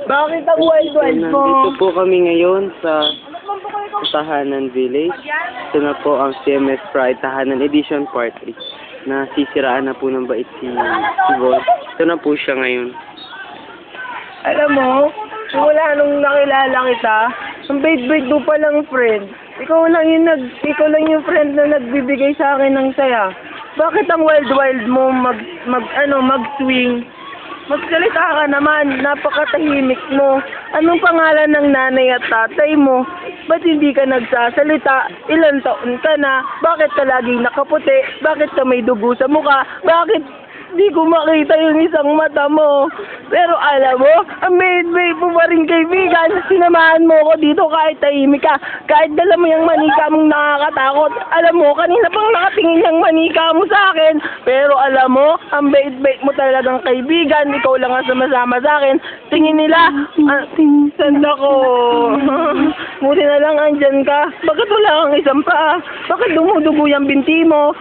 Bakit ang wild mo? Nandito po kami ngayon sa Tahanan Village. Ito na po ang CMS Pride Tahanan Edition Part 3 na sisiraan na po ng bait si Von. Ito na po siya ngayon. Alam mo, wala nung nakilala kita, ang bait-bait mo palang friend. Ikaw lang yung friend na nagbibigay sa akin ng saya. Bakit ang wild mo mag-swing? Magsalita ka naman, napakatahimik mo. Anong pangalan ng nanay at tatay mo? Ba't hindi ka nagsasalita? Ilan taon ka na? Bakit ka laging nakaputi? Bakit ka may dugo sa mukha? Bakit di ko makita yung isang mata mo? Pero alam mo, ang bait-bait mo pa rin kaibigan. Sinamahan mo ko dito kahit tahimik ka. Kahit dala mo yung manika mong nakakatakot. Alam mo, kanina pang nakatingin yung manika mo sa akin. Pero alam mo, ang bait-bait mo talagang kaibigan. Ikaw lang ang sumasama sa akin. Tingin nila, sanda ko. Buti na lang andyan ka. Bakit wala kang isang paa? Bakit dumudugo yung binti mo?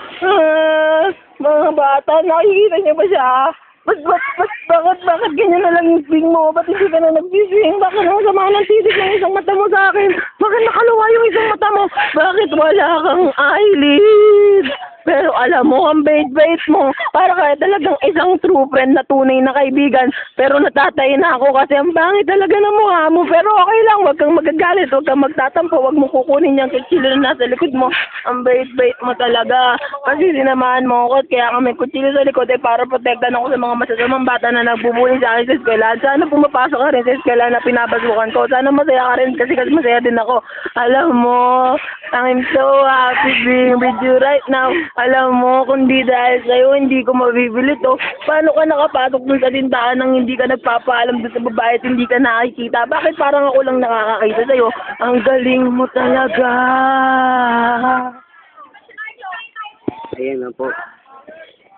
Mga bata, nakikita niyo ba siya? Bakit ganyan na lang yung swing mo? Ba't hindi ka na nag-swing? Bakit ang sama ng titig ng isang mata mo sa akin? Bakit nakaluwa yung isang mata mo? Bakit wala kang eyelid? Pero alam mo, ang bait-bait mo. Para kaya talagang isang true friend na tunay na kaibigan. Pero natatay na ako kasi ang bangit talaga ng mukha mo. Pero okay lang, huwag kang magagalit, huwag kang magtatampo, huwag mo kukunin yung kutsilyo na nasa likod mo. Ang bait-bait mo talaga. Kasi sinamahan mo ako at kaya kami kutsilyo sa likod para protektan ako sa mga masasamang bata na nagbubuli sa akin sa eskwelahan. Sana pumapasok ka rin sa eskwelahan na pinapasukan ko. Sana masaya ka rin kasi masaya din ako. Alam mo, I'm so happy being with you right now. Alam mo, kung di dahil sa'yo, hindi ko mabibili to. Paano ka nakapasok dun sa tindahan nang hindi ka nagpapaalam dun sa babae at hindi ka nakikita? Bakit parang ako lang nakakakita sa'yo? Ang galing mo talaga. Ayan na po.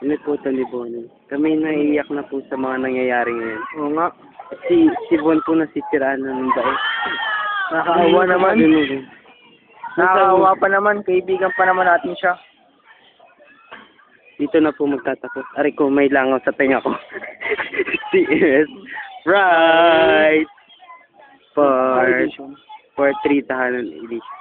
Ano po ito ni Bonnie? Kami naiiyak na po sa mga nangyayari ngayon. Oo nga. Si Von po nasisiraan na ng bait. Nakakaawa naman. Nakakaawa pa naman. Kaibigan pa naman natin siya. Dito na po magtatapos. Ari ko, may langaw sa tenga ko. CMS Pride! For 3 Tahanan Edition.